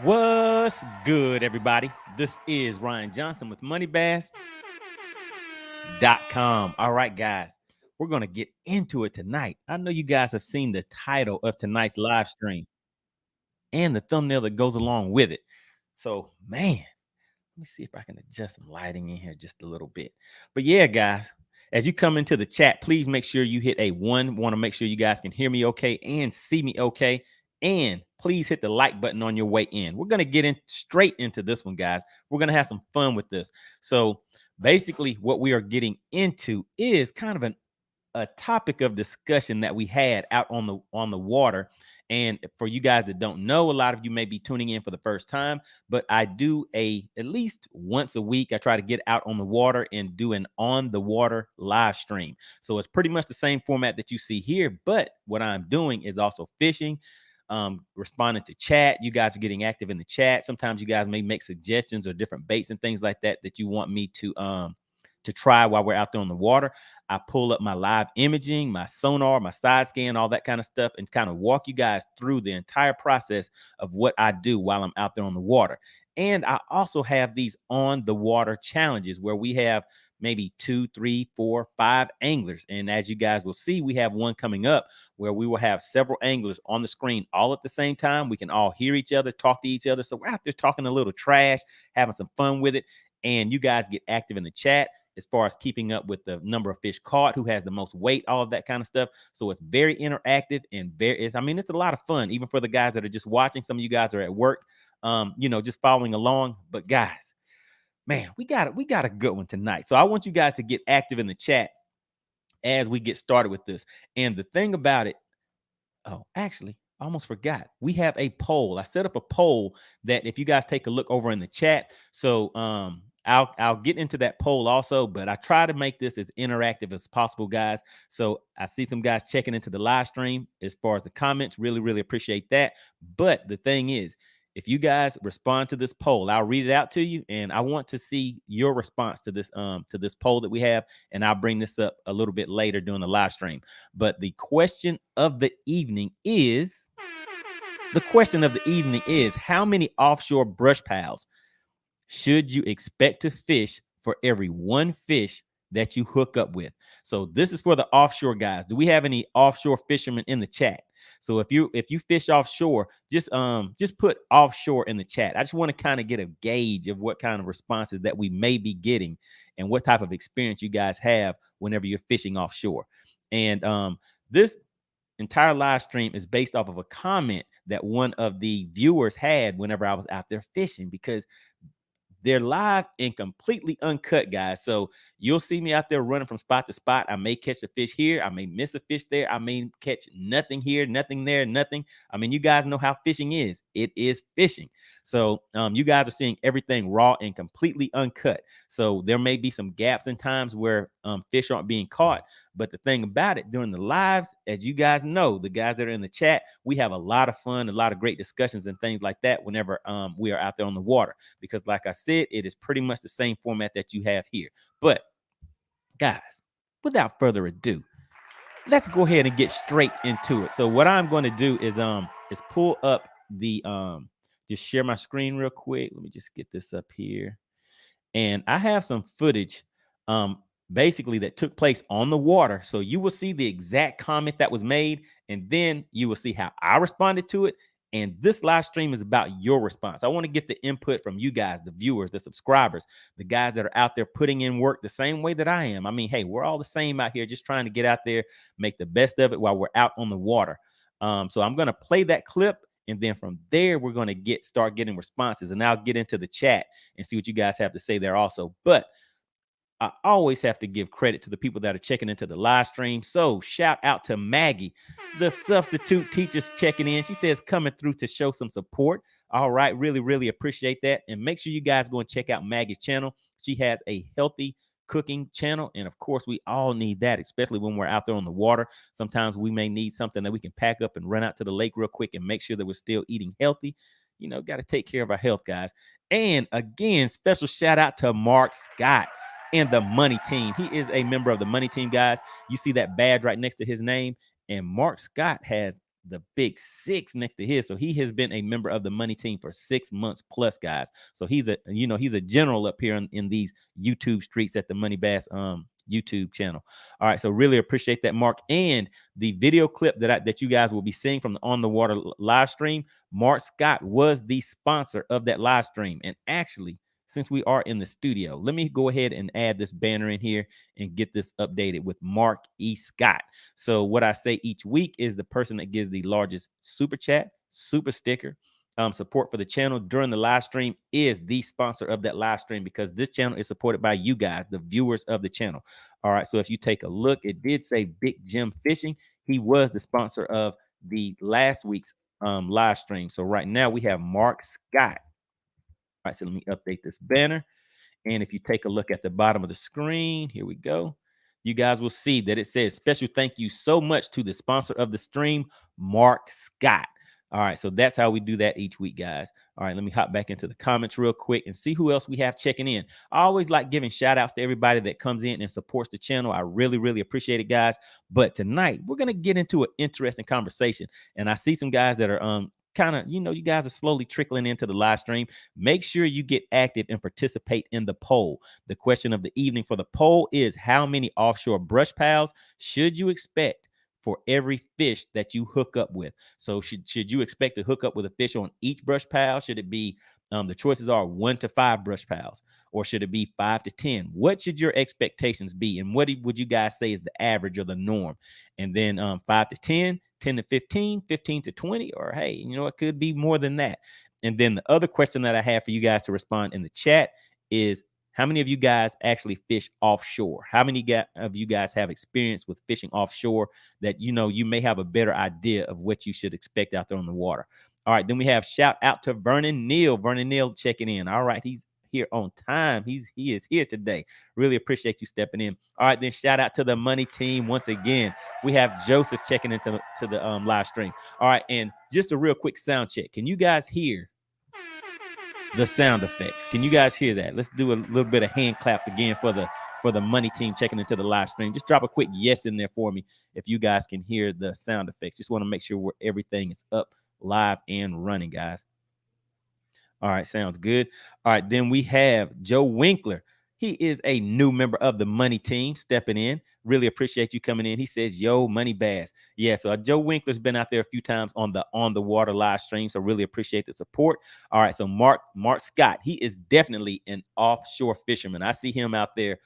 What's good, everybody? This is Ryan Johnson with MoneyBass.com. All right, guys, we're going to get into it tonight. I know you guys have seen the title of tonight's live stream and the thumbnail that goes along with it. So, man, let me see if I can adjust some lighting in here just a little bit. But yeah, guys, as you come into the chat, please make sure you hit a 1. Want to make sure you guys can hear me okay and see me okay. And please hit the like button on your way in. We're going to get in straight into this one, guys. We're going to have some fun with this. So basically what we are getting into is kind of a topic of discussion that we had out on the water. And for you guys that don't know, a lot of you may be tuning in for the first time, but I do at least once a week. I try to get out on the water and do an on the water live stream. So it's pretty much the same format that you see here, but what I'm doing is also fishing, responding to chat. You guys are getting active in the chat. Sometimes you guys may make suggestions or different baits and things like that that you want me to try while we're out there on the water. I pull up my live imaging, my sonar, my side scan, all that kind of stuff, and kind of walk you guys through the entire process of what I do while I'm out there on the water. And I also have these on the water challenges where we have maybe 2, 3, 4, 5 anglers. And as you guys will see, we have one coming up where we will have several anglers on the screen all at the same time. We can all hear each other, talk to each other. So we're out there talking a little trash, having some fun with it. And you guys get active in the chat as far as keeping up with the number of fish caught, who has the most weight, all of that kind of stuff. So it's very interactive and it's a lot of fun, even for the guys that are just watching. Some of you guys are at work, just following along. But guys, man, we got a good one tonight. So I want you guys to get active in the chat as we get started with this. And the thing about it, actually, I almost forgot. We have a poll. I set up a poll that if you guys take a look over in the chat. So I'll get into that poll also, but I try to make this as interactive as possible, guys. So I see some guys checking into the live stream as far as the comments. Really, really appreciate that. But the thing is, if you guys respond to this poll, I'll read it out to you, and I want to see your response to this poll that we have, and I'll bring this up a little bit later during the live stream. But the question of the evening is how many offshore brush piles should you expect to fish for every one fish that you hook up with? So this is for the offshore guys. Do we have any offshore fishermen in the chat? So if you fish offshore, just put offshore in the chat. I just want to kind of get a gauge of what kind of responses that we may be getting and what type of experience you guys have whenever you're fishing offshore. And this entire live stream is based off of a comment that one of the viewers had whenever I was out there fishing, because they're live and completely uncut, guys. So you'll see me out there running from spot to spot. I may catch a fish here. I may miss a fish there. I may catch nothing here, nothing there, nothing. I mean, you guys know how fishing is. It is fishing. So you guys are seeing everything raw and completely uncut. So there may be some gaps in times where fish aren't being caught. But the thing about it, during the lives, as you guys know, the guys that are in the chat, we have a lot of fun, a lot of great discussions and things like that whenever we are out there on the water. Because like I said, it is pretty much the same format that you have here. But guys, without further ado, let's go ahead and get straight into it. So what I'm going to do is pull up the just share my screen real quick. Let me just get this up here. And I have some footage basically that took place on the water. So you will see the exact comment that was made, and then you will see how I responded to it. And this live stream is about your response. I want to get the input from you guys, the viewers, the subscribers, the guys that are out there putting in work the same way that I am. I mean, hey, we're all the same out here, just trying to get out there, make the best of it while we're out on the water. So I'm going to play that clip. And then from there, we're going to start getting responses, and I'll get into the chat and see what you guys have to say there also. But I always have to give credit to the people that are checking into the live stream. So shout out to Maggie, the substitute teacher's checking in. She says coming through to show some support. All right. Really, really appreciate that. And make sure you guys go and check out Maggie's channel. She has a healthy cooking channel, and of course we all need that, especially when we're out there on the water. Sometimes we may need something that we can pack up and run out to the lake real quick and make sure that we're still eating healthy. Got to take care of our health, guys. And again, special shout out to Mark Scott and the Money Team. He is a member of the Money Team, guys. You see that badge right next to his name, and Mark Scott has the big 6 next to his. So he has been a member of the money team for 6 months plus, guys. So he's a general up here in these YouTube streets at the MoneyBass YouTube channel. All right, so really appreciate that, Mark. And the video clip that you guys will be seeing from the On the Water live stream, Mark Scott was the sponsor of that live stream. And actually, since we are in the studio, let me go ahead and add this banner in here and get this updated with Mark E. Scott. So what I say each week is the person that gives the largest super chat, super sticker, support for the channel during the live stream is the sponsor of that live stream, because this channel is supported by you guys, the viewers of the channel. All right, so if you take a look, it did say Big Jim Fishing. He was the sponsor of the last week's live stream. So right now we have Mark Scott. All right, so let me update this banner. And if you take a look at the bottom of the screen, here we go. You guys will see that it says special thank you so much to the sponsor of the stream, Mark Scott. All right, so that's how we do that each week, guys. All right, let me hop back into the comments real quick and see who else we have checking in. I always like giving shout outs to everybody that comes in and supports the channel. I really, really appreciate it, guys. But tonight we're going to get into an interesting conversation. And I see some guys that are kind of, you guys are slowly trickling into the live stream. Make sure you get active and participate in the poll. The question of the evening for the poll is, how many offshore brush piles should you expect for every fish that you hook up with? So should you expect to hook up with a fish on each brush pile? Should it be, the choices are 1 to 5 brush piles, or should it be 5 to 10? What should your expectations be? And what would you guys say is the average or the norm? And then 5 to 10, 10 to 15, 15 to 20, or hey, it could be more than that. And then the other question that I have for you guys to respond in the chat is, how many of you guys actually fish offshore? How many of you guys have experience with fishing offshore that you may have a better idea of what you should expect out there on the water? All right, then we have shout out to Vernon Neal. Vernon Neal checking in. All right, he's here on time. He is here today. Really appreciate you stepping in. All right, then shout out to the money team once again. We have Joseph checking into the live stream. All right, and just a real quick sound check. Can you guys hear the sound effects? Can you guys hear that? Let's do a little bit of hand claps again for the money team checking into the live stream. Just drop a quick yes in there for me if you guys can hear the sound effects. Just want to make sure everything is up, live, and running, guys. All right, sounds good. All right, then we have Joe Winkler. He is a new member of the money team stepping in. Really appreciate you coming in. He says, yo, MoneyBass. Yeah, so Joe Winkler's been out there a few times on the water live stream, so really appreciate the support. All right, so Mark Scott, he is definitely an offshore fisherman. I see him out there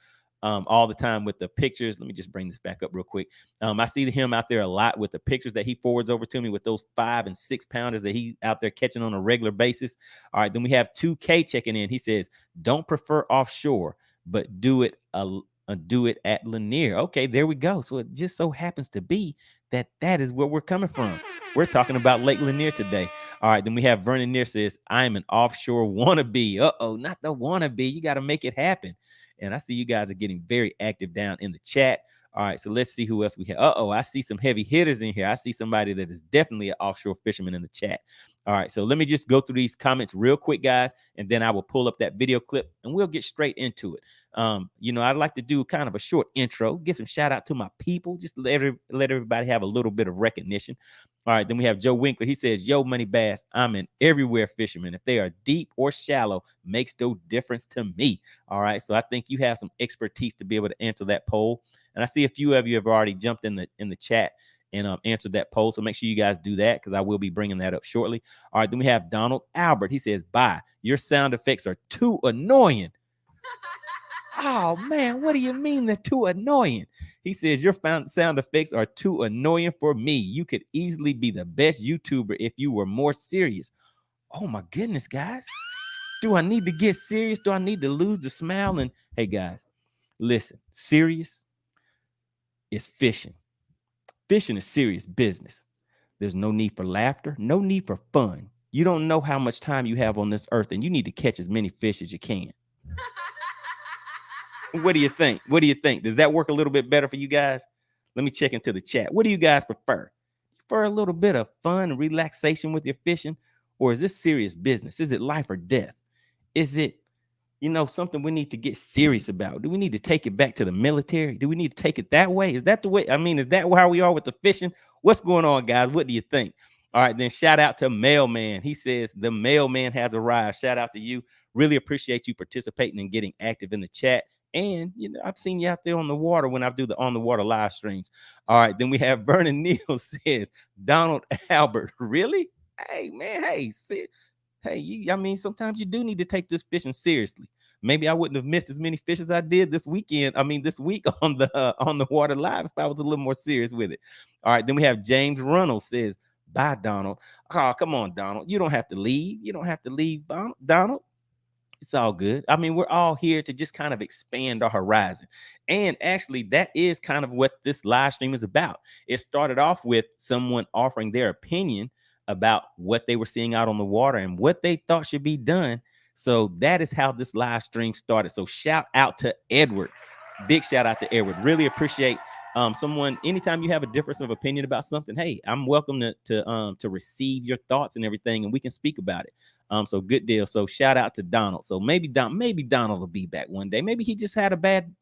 all the time with the pictures. Let me just bring this back up real quick. I see him out there a lot with the pictures that he forwards over to me with those 5 and 6 pounders that he's out there catching on a regular basis. All right, then we have 2K checking in. He says, don't prefer offshore, but do it at Lanier. Okay, there we go. So it just so happens to be that is where we're coming from. We're talking about Lake Lanier today. All right, then we have Vernon Neer says, I am an offshore wannabe. Uh-oh, not the wannabe. You got to make it happen. And I see you guys are getting very active down in the chat. All right, so let's see who else we have. Uh-oh, I see some heavy hitters in here. I see somebody that is definitely an offshore fisherman in the chat. All right, so let me just go through these comments real quick, guys, and then I will pull up that video clip and we'll get straight into it. I'd like to do kind of a short intro, get some shout out to my people, just let everybody have a little bit of recognition. All right, then we have Joe Winkler. He says, yo, MoneyBass, I'm an everywhere fisherman. If they are deep or shallow, makes no difference to me. All right, so I think you have some expertise to be able to answer that poll. And I see a few of you have already jumped in the chat and answered that poll. So make sure you guys do that, because I will be bringing that up shortly. All right, then we have Donald Albert. He says, bye. Your sound effects are too annoying. Oh, man, what do you mean they're too annoying? He says, your sound effects are too annoying for me. You could easily be the best YouTuber if you were more serious. Oh, my goodness, guys. Do I need to get serious? Do I need to lose the smile? And hey, guys, listen, serious is fishing. Fishing is serious business. There's no need for laughter, no need for fun. You don't know how much time you have on this earth, and you need to catch as many fish as you can. What do you think? What do you think? Does that work a little bit better for you guys? Let me check into the chat. What do you guys prefer? For a little bit of fun and relaxation with your fishing, or is this serious business? Is it life or death? Is it something we need to get serious about? Do we need to take it back to the military? Do we need to take it that way? Is that the way? I mean, is that how we are with the fishing? What's going on, guys? What do you think? All right, then shout out to Mailman. He says the Mailman has arrived. Shout out to you. Really appreciate you participating and getting active in the chat. And I've seen you out there on the water when I do the on the water live streams. All right, then we have Vernon Neal says Donald Albert. Really? Hey, man. Hey, I mean, sometimes you do need to take this fishing seriously. Maybe I wouldn't have missed as many fish as I did this weekend. I mean, this week on the water live if I was a little more serious with it. All right, then we have James Runnels says, bye, Donald. Oh, come on, Donald. You don't have to leave. You don't have to leave, Donald. It's all good. I mean, we're all here to just kind of expand our horizon. And actually, that is kind of what this live stream is about. It started off with someone offering their opinion about what they were seeing out on the water and what they thought should be done. So that is how this live stream started. So shout out to Edward. Big shout out to Edward. Really appreciate someone. Anytime you have a difference of opinion about something, hey, I'm welcome to receive your thoughts and everything, and we can speak about it. So good deal. So shout out to Donald. So maybe Donald will be back one day. Maybe he just had a bad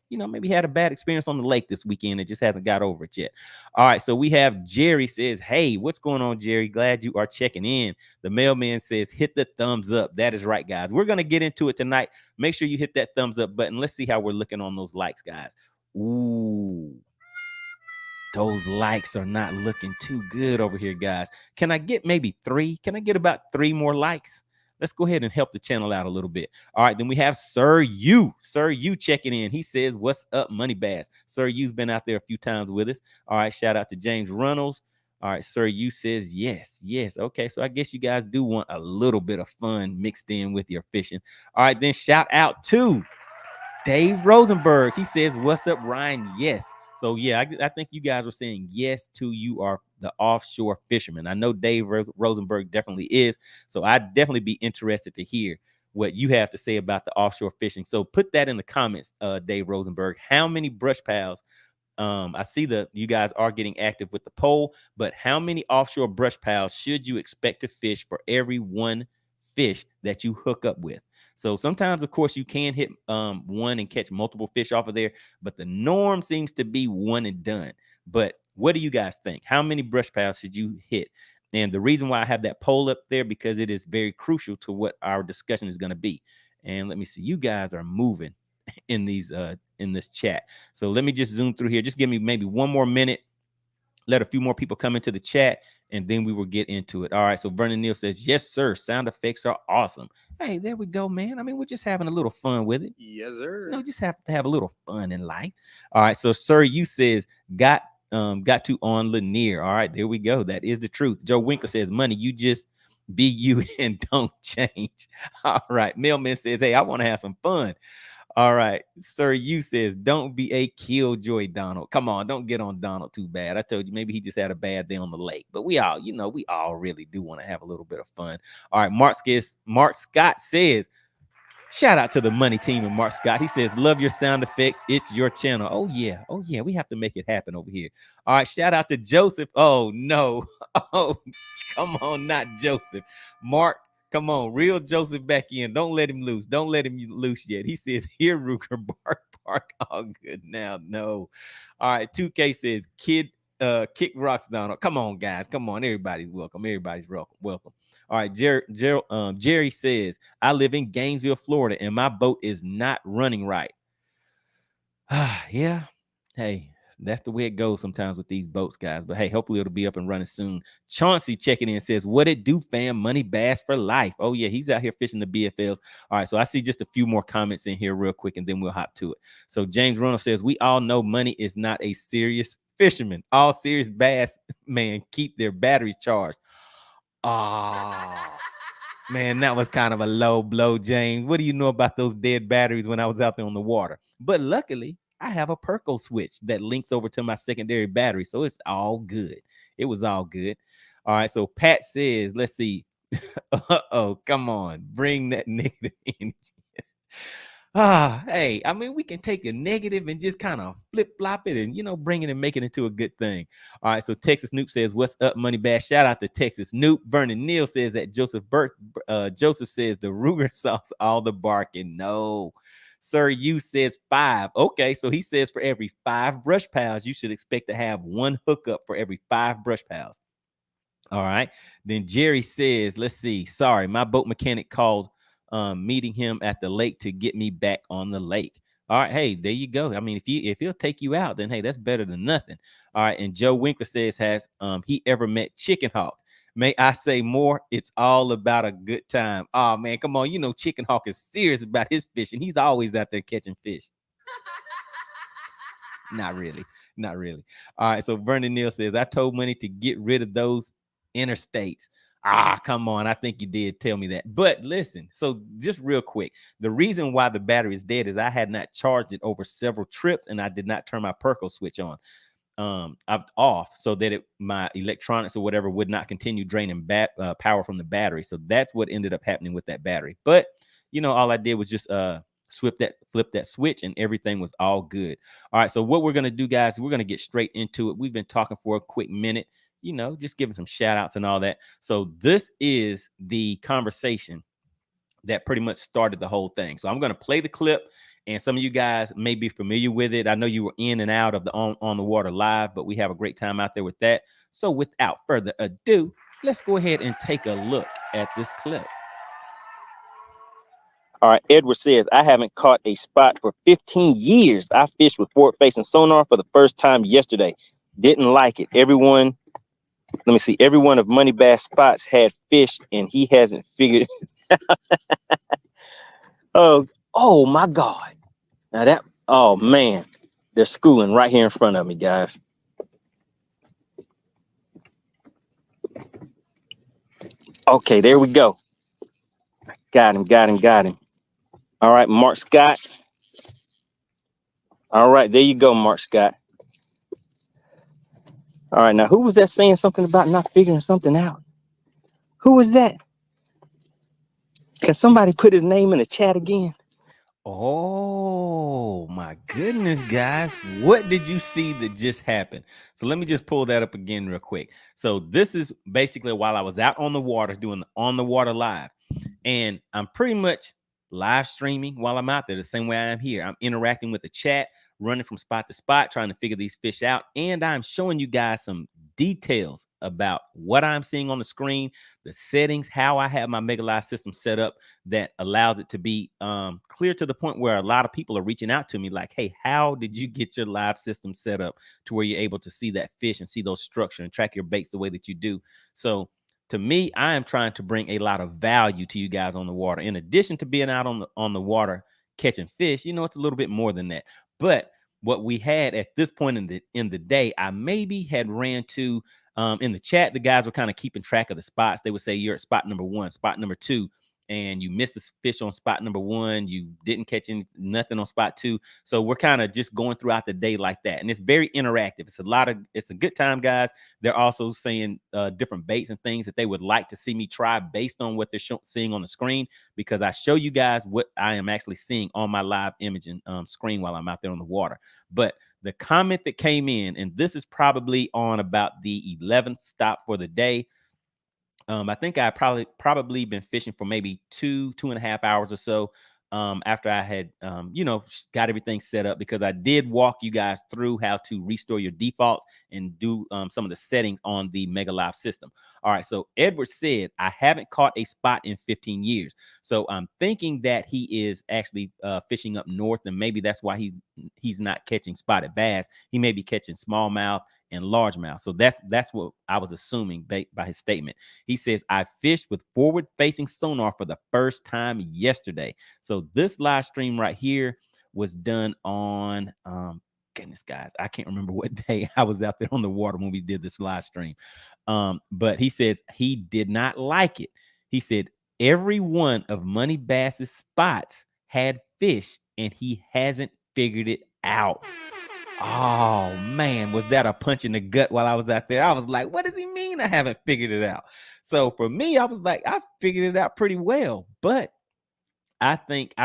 maybe had a bad experience on the lake this weekend and just hasn't got over it yet. All right, so we have Jerry says, hey, what's going on, Jerry? Glad you are checking in. The Mailman says, hit the thumbs up. That is right, guys. We're going to get into it tonight. Make sure you hit that thumbs up button. Let's see how we're looking on those likes, guys. Ooh, those likes are not looking too good over here, guys. Can I get maybe 3? Can I get about 3 more likes? Let's go ahead and help the channel out a little bit. All right, then we have Sir You checking in. He says, what's up, MoneyBass? Sir You's been out there a few times with us. All right, shout out to James Runnels. All right, Sir You says, yes. Okay, so I guess you guys do want a little bit of fun mixed in with your fishing. All right, then shout out to Dave Rosenberg. He says, what's up, Ryan? Yes. So, yeah, I think you guys were saying yes to you are the offshore fisherman. I know Dave Rosenberg definitely is. So I'd definitely be interested to hear what you have to say about the offshore fishing. So put that in the comments, Dave Rosenberg. How many brush piles? I see that you guys are getting active with the poll, but how many offshore brush piles should you expect to fish for every one fish that you hook up with? So sometimes, of course, you can hit one and catch multiple fish off of there, but the norm seems to be one and done. But what do you guys think? How many brush piles should you hit? And the reason why I have that poll up there, because it is very crucial to what our discussion is going to be. And let me see, you guys are moving in this chat. So let me just zoom through here. Just give me maybe 1 more minute. Let a few more people come into the chat, and then we will get into it. All right. So Vernon Neal says, yes, sir. Sound effects are awesome. Hey, there we go, man. I mean, we're just having a little fun with it. Yes, sir. Just have to have a little fun in life. All right. So Sir You says, got to on Lanier. All right. There we go. That is the truth. Joe Winkler says, money, you just be you and don't change. All right. Mailman says, hey, I want to have some fun. All right. Sir You says, don't be a killjoy, Donald. Come on, don't get on Donald too bad. I told you, maybe he just had a bad day on the lake. But we all really do want to have a little bit of fun. All right. Mark Scott says, shout out to the Money Team and Mark Scott. He says, love your sound effects. It's your channel. Oh, yeah. We have to make it happen over here. All right. Shout out to Joseph. Oh, no. Oh, come on. Not Joseph. Mark. Come on, real Joseph back in. Don't let him loose. Don't let him loose yet. He says, here, Ruger, bark. All good now. No. All right. 2K says, kick rocks, Donald. Come on, guys. Come on. Everybody's welcome. Welcome. All right. Jerry says, I live in Gainesville, Florida, and my boat is not running right. Yeah. Hey, that's the way it goes sometimes with these boats, guys. But hey, hopefully it'll be up and running soon. Chauncey checking in says, what it do, fam? MoneyBass for life. Oh, yeah, he's out here fishing the BFLs. All right, so I see just a few more comments in here real quick, and then we'll hop to it. So James Ronald says, we all know money is not a serious fisherman. All serious bass, man, keep their batteries charged. Oh, man, that was kind of a low blow, James. What do you know about those dead batteries when I was out there on the water? But luckily, I have a Perco switch that links over to my secondary battery, so it's all good. It was all good. All right, so Pat says, let's see. Uh-oh, come on. Bring that negative energy. Hey, I mean, we can take a negative and just kind of flip flop it and, bring it and make it into a good thing. All right. So Texas Noop says, what's up, Money Bass? Shout out to Texas Noop. Vernon Neal says that Joseph says the Ruger sauce, all the barking. No. Sir, you says 5. Okay. So he says for every 5 brush pals, you should expect to have 1 hookup for every 5 brush pals. All right. Then Jerry says, let's see. Sorry, my boat mechanic called meeting him at the lake to get me back on the lake. All right. Hey, there you go. I mean, if he'll take you out, then hey, that's better than nothing. All right. And Joe Winkler says, has he ever met Chicken Hawk? May I say more? It's all about a good time. Oh man, come on. Chicken Hawk is serious about his fishing. He's always out there catching fish. Not really. Not really. All right. So Vernon Neal says, I told Money to get rid of those interstates. Come on. I think you did tell me that. But listen, so just real quick, the reason why the battery is dead is I had not charged it over several trips and I did not turn my Perco switch on. Off so that my electronics or whatever would not continue draining power from the battery. So that's what ended up happening with that battery. But all I did was just flip that switch and everything was all good. All right, so what we're gonna do, guys, we're gonna get straight into it. We've been talking for a quick minute, just giving some shout outs and all that. So this is the conversation that pretty much started the whole thing. So I'm gonna play the clip. And some of you guys may be familiar with it. I know you were in and out of the on the water live, but we have a great time out there with that. So without further ado, let's go ahead and take a look at this clip. All right, Edward says, I haven't caught a spot for 15 years. I fished with forward-facing sonar for the first time yesterday. Didn't like it. Every one of MoneyBass spots had fish, and he hasn't figured it out. Oh my God. Now oh man, they're schooling right here in front of me, guys. Okay, there we go. Got him. All right, Mark Scott. All right, there you go, Mark Scott. All right, now who was that saying something about not figuring something out? Who was that? Can somebody put his name in the chat again? Oh my goodness, guys. What did you see that just happened? So let me just pull that up again real quick. So this is basically while I was out on the water doing the on the water live, and I'm pretty much live streaming while I'm out there the same way I am here. I'm interacting with the chat, running from spot to spot, trying to figure these fish out. And I'm showing you guys some details about what I'm seeing on the screen, the settings, how I have my Mega Live system set up that allows it to be clear to the point where a lot of people are reaching out to me like, hey, how did you get your live system set up to where you're able to see that fish and see those structure and track your baits the way that you do? So to me, I am trying to bring a lot of value to you guys on the water. In addition to being out on the water catching fish, it's a little bit more than that. But what we had at this point in the day, I maybe had ran to in the chat, the guys were kind of keeping track of the spots. They would say you're at spot number 1, spot number 2, and you missed a fish on spot number 1. You didn't catch nothing on spot 2. So we're kind of just going throughout the day like that. And it's very interactive. It's a good time, guys. They're also saying different baits and things that they would like to see me try based on what they're seeing on the screen, because I show you guys what I am actually seeing on my live imaging screen while I'm out there on the water. But the comment that came in, and this is probably on about the 11th stop for the day. I think I probably been fishing for maybe 2.5 hours or so after I had, got everything set up, because I did walk you guys through how to restore your defaults and do some of the settings on the Mega Live system. All right. So Edward said, I haven't caught a spot in 15 years. So I'm thinking that he is actually fishing up north, and maybe that's why he's not catching spotted bass. He may be catching smallmouth and largemouth. So that's what I was assuming by his statement. He says, I fished with forward-facing sonar for the first time yesterday. So this live stream right here was done on, goodness, guys, I can't remember what day I was out there on the water when we did this live stream. But he says he did not like it. He said every one of MoneyBass's spots had fish, and he hasn't figured it out. Oh man, was that a punch in the gut while I was out there? I was like, what does he mean I haven't figured it out? So for me, I was like, I figured it out pretty well. But I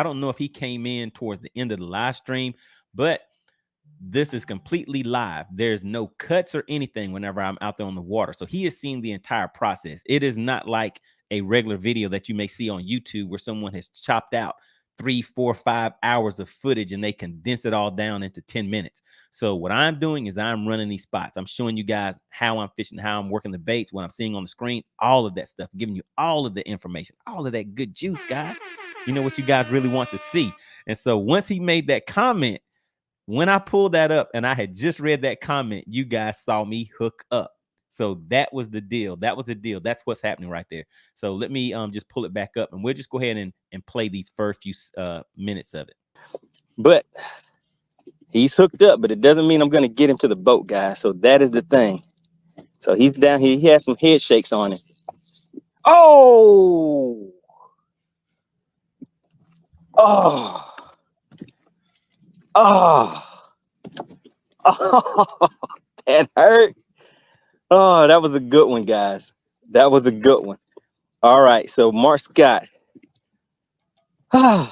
don't know if he came in towards the end of the live stream, but this is completely live. There's no cuts or anything whenever I'm out there on the water. So he is seeing the entire process. It is not like a regular video that you may see on YouTube where someone has chopped out 3, 4, 5 hours of footage and they condense it all down into 10 minutes. So what I'm doing is I'm running these spots. I'm showing you guys how I'm fishing, how I'm working the baits, what I'm seeing on the screen, all of that stuff, giving you all of the information, all of that good juice, guys. You know what you guys really want to see. And so once he made that comment, when I pulled that up and I had just read that comment, you guys saw me hook up. So that was the deal. That was the deal. That's what's happening right there. So let me just pull it back up and we'll just go ahead and play these first few minutes of it. But he's hooked up, but it doesn't mean I'm going to get him to the boat, guys. So that is the thing. So he's down here. He has some head shakes on him. Oh! Oh! Oh! Oh! That hurt. Oh, that was a good one, guys. That was a good one. All right, so Mark Scott. Oh,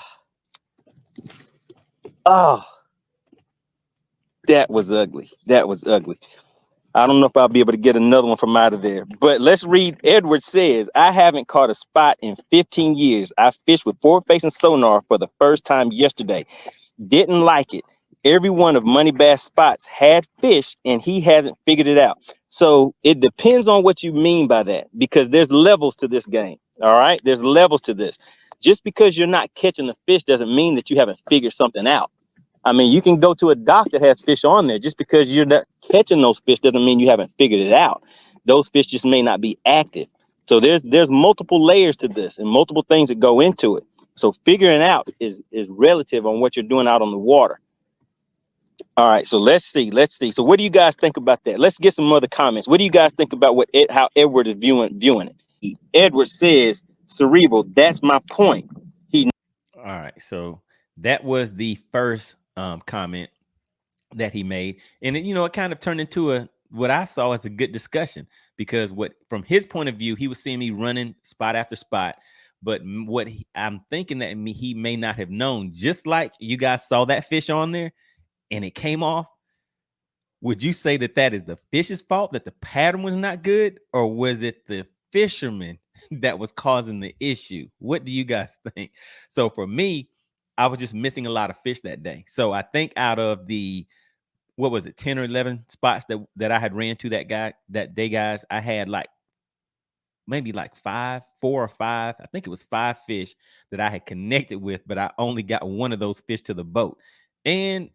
that was ugly. That was ugly. I don't know if I'll be able to get another one from out of there. But let's read. Edward says, I haven't caught a spot in 15 years. I fished with forward-facing sonar for the first time yesterday. Didn't like it. Every one of MoneyBass spots had fish and he hasn't figured it out. So it depends on what you mean by that, because there's levels to this game. All right. There's levels to this. Just because you're not catching the fish doesn't mean that you haven't figured something out. I mean, you can go to a dock that has fish on there. Just because you're not catching those fish doesn't mean you haven't figured it out. Those fish just may not be active. So there's multiple layers to this and multiple things that go into it. So figuring out is relative on what you're doing out on the water. All right, so let's see. So what do you guys think about that? Let's get some other comments. What do you guys think about how Edward is viewing it? Edward says, cerebral, that's my point. All right, so that was the first comment that he made. And it, it kind of turned into what I saw as a good discussion, because from his point of view, he was seeing me running spot after spot. But I'm thinking that he may not have known, just like you guys saw that fish on there and it came off. Would you say that is the fish's fault, that the pattern was not good, or was it the fisherman that was causing the issue? What do you guys think? So for me, I was just missing a lot of fish that day. So I think out of the, 10 or 11 spots that I had ran to that day, guys, I had maybe 4 or 5. I think it was 5 fish that I had connected with, but I only got one of those fish to the boat. And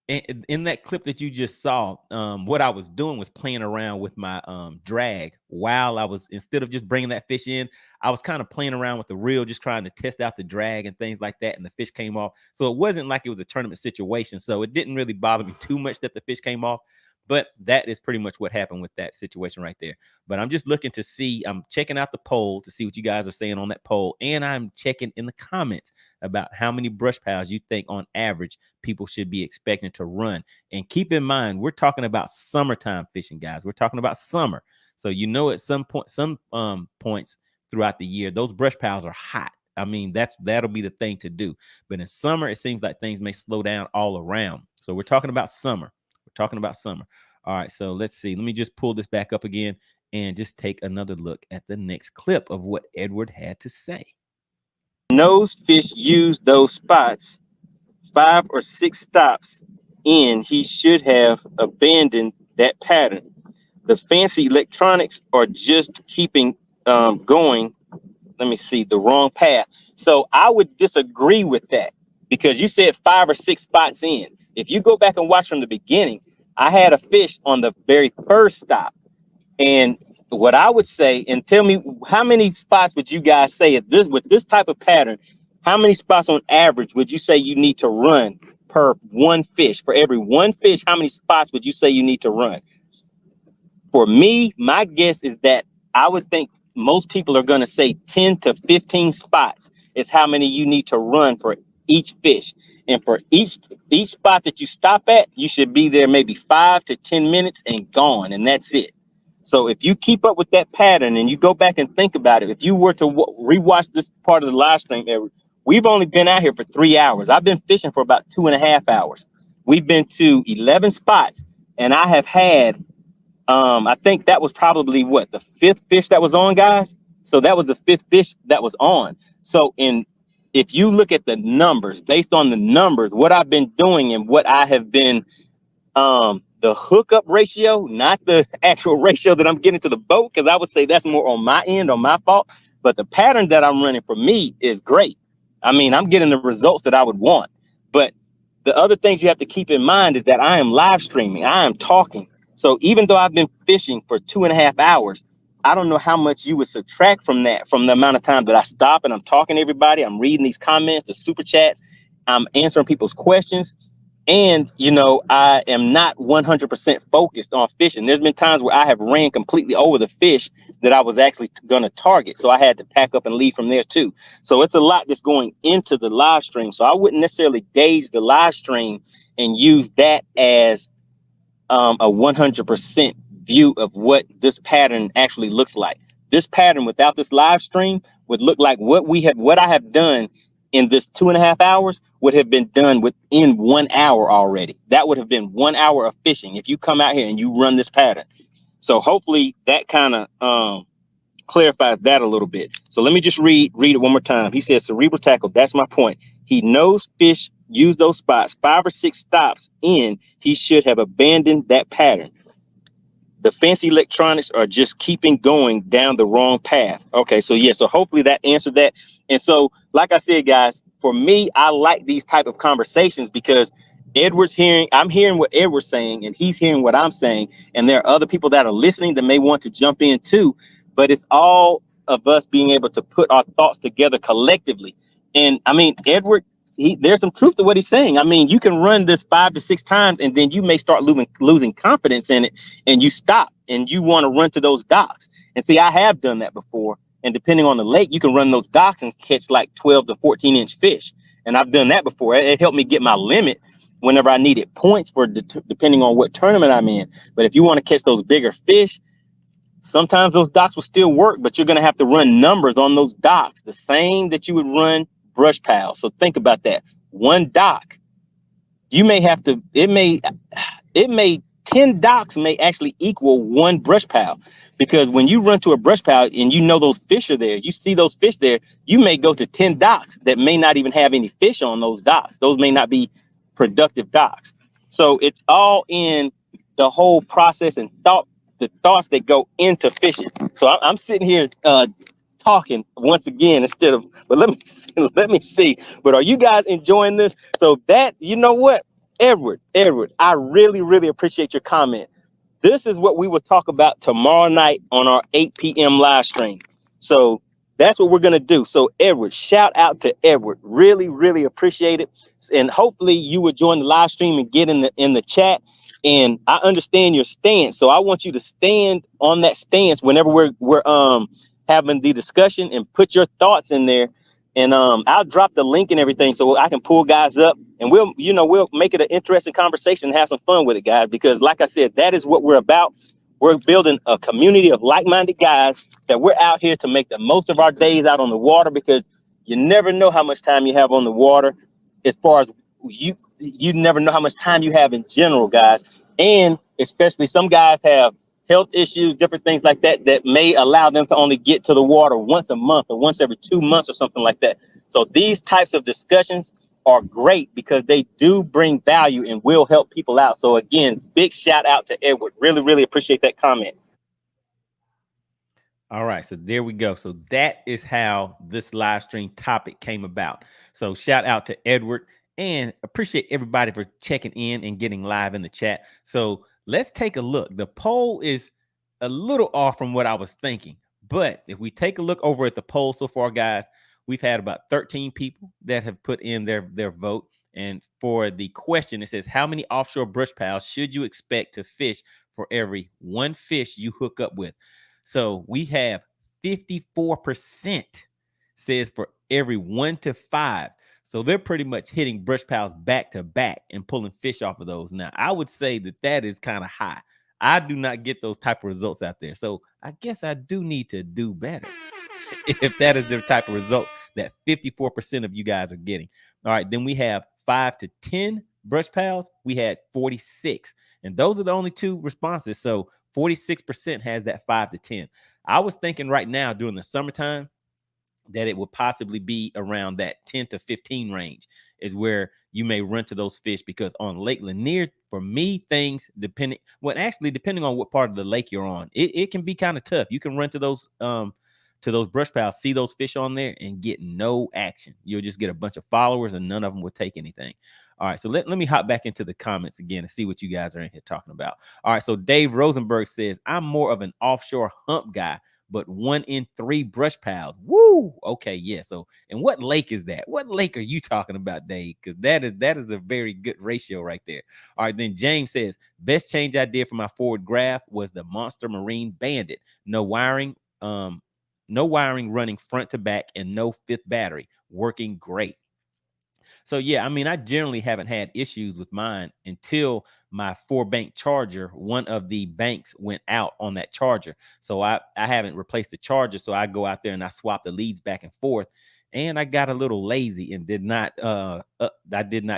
in that clip that you just saw, what I was doing was playing around with my drag while I was, instead of just bringing that fish in, I was kind of playing around with the reel, just trying to test out the drag and things like that. And the fish came off. So it wasn't like it was a tournament situation. So it didn't really bother me too much that the fish came off. But that is pretty much what happened with that situation right there. But I'm just looking to see, I'm checking out the poll to see what you guys are saying on that poll. And I'm checking in the comments about how many brush piles you think on average people should be expecting to run. And keep in mind, we're talking about summertime fishing, guys. We're talking about summer. So, at some points throughout the year, those brush piles are hot. I mean, that'll be the thing to do. But in summer, it seems like things may slow down all around. So we're talking about summer. We're talking about summer. All right, so let's see. Let me just pull this back up again and just take another look at the next clip of what Edward had to say. Those fish use those spots 5 or 6 stops in. He should have abandoned that pattern. The fancy electronics are just keeping going. Let me see, the wrong path. So I would disagree with that, because you said 5 or 6 spots in. If you go back and watch from the beginning, I had a fish on the very first stop. And what I would say, and tell me, how many spots would you guys say with this type of pattern, how many spots on average would you say you need to run per one fish? For every one fish, how many spots would you say you need to run? For me, my guess is that I would think most people are going to say 10 to 15 spots is how many you need to run for each fish. And for each spot that you stop at, you should be there maybe 5 to 10 minutes and gone, and that's it. So if you keep up with that pattern and you go back and think about it, if you were to rewatch this part of the live stream, we've only been out here for 3 hours. I've been fishing for about 2.5 hours. We've been to 11 spots, and I have had, I think that was probably what, the 5th fish that was on, guys. So that was the 5th fish that was on. So if you look at the numbers, based on the numbers, what I've been doing and what I have been, the hookup ratio, not the actual ratio that I'm getting to the boat, because I would say that's more on my end, on my fault. But the pattern that I'm running for me is great. I mean, I'm getting the results that I would want. But the other things you have to keep in mind is that I am live streaming. I am talking. So even though I've been fishing for 2.5 hours, I don't know how much you would subtract from that, from the amount of time that I stop and I'm talking to everybody. I'm reading these comments, the super chats. I'm answering people's questions. And, you know, I am not 100% focused on fishing. There's been times where I have ran completely over the fish that I was actually going to target. So I had to pack up and leave from there, too. So it's a lot that's going into the live stream. So I wouldn't necessarily gauge the live stream and use that as a 100% view of what this pattern actually looks like. This pattern without this live stream would look like what I have done in this 2.5 hours would have been done within 1 hour already. That would have been 1 hour of fishing if you come out here and you run this pattern. So hopefully that kind of clarifies that a little bit. So let me just read it one more time. He says, cerebral tackle, that's my point. He knows fish use those spots. 5 or 6 stops in, he should have abandoned that pattern. The fancy electronics are just keeping going down the wrong path. Okay, so yeah, so hopefully that answered that. And so, like I said, guys, for me, I like these type of conversations because I'm hearing what Edward's saying, and he's hearing what I'm saying. And there are other people that are listening that may want to jump in too. But it's all of us being able to put our thoughts together collectively. And I mean, Edward, there's some truth to what he's saying. I mean, you can run this 5 to 6 times and then you may start losing confidence in it and you stop and you want to run to those docks. And see, I have done that before. And depending on the lake, you can run those docks and catch like 12 to 14-inch fish. And I've done that before. It helped me get my limit whenever I needed points for depending on what tournament I'm in. But if you want to catch those bigger fish, sometimes those docks will still work, but you're going to have to run numbers on those docks, the same that you would run brush pile. So think about that. One dock, you may have to, it may 10 docks may actually equal one brush pile, because when you run to a brush pile and you know those fish are there, you see those fish there, you may go to 10 docks that may not even have any fish on those docks. Those may not be productive docks. So it's all in the whole process and the thoughts that go into fishing. So I'm sitting here talking once again but let me see. But are you guys enjoying this? So that, you know what, Edward, I really, really appreciate your comment. This is what we will talk about tomorrow night on our 8 p.m. live stream. So that's what we're going to do. So Edward, shout out to Edward. Really, really appreciate it. And hopefully you will join the live stream and get in the chat. And I understand your stance. So I want you to stand on that stance whenever we're having the discussion, and put your thoughts in there. And I'll drop the link and everything so I can pull guys up, and we'll make it an interesting conversation and have some fun with it, guys, because like I said, that is what we're about. We're building a community of like-minded guys that we're out here to make the most of our days out on the water, because you never know how much time you have on the water. As far as you never know how much time you have in general, guys. And especially some guys have health issues, different things like that, that may allow them to only get to the water once a month or once every 2 months or something like that. So these types of discussions are great because they do bring value and will help people out. So again, big shout out to Edward. Really, really appreciate that comment. All right, so there we go. So that is how this live stream topic came about. So shout out to Edward, and appreciate everybody for checking in and getting live in the chat. So let's take a look. The poll is a little off from what I was thinking, but if we take a look over at the poll so far, guys, we've had about 13 people that have put in their vote. And for the question, it says, how many offshore brush piles should you expect to fish for every one fish you hook up with? So we have 54% says for every 1 to 5. So they're pretty much hitting brush piles back to back and pulling fish off of those. Now, I would say that is kind of high. I do not get those type of results out there. So I guess I do need to do better if that is the type of results that 54% of you guys are getting. All right, then we have 5 to 10 brush pals. We had 46, and those are the only two responses. So 46% has that 5 to 10. I was thinking right now during the summertime that it would possibly be around that 10 to 15 range is where you may run to those fish, because on Lake Lanier, for me, things depending on what part of the lake you're on, it can be kind of tough. You can run to those brush piles, see those fish on there and get no action. You'll just get a bunch of followers and none of them will take anything. All right, so let me hop back into the comments again and see what you guys are in here talking about. All right, so Dave Rosenberg says, I'm more of an offshore hump guy, but 1 in 3 brush piles. Woo! Okay, yeah. So, and what lake is that? What lake are you talking about, Dave? Because that is a very good ratio right there. All right, then James says, best change I did for my forward graph was the Monster Marine Bandit. No wiring running front to back, and no 5th battery. Working great. So yeah, I mean, I generally haven't had issues with mine until my 4-bank charger, one of the banks went out on that charger. So I haven't replaced the charger. So I go out there and I swap the leads back and forth. And I got a little lazy and did not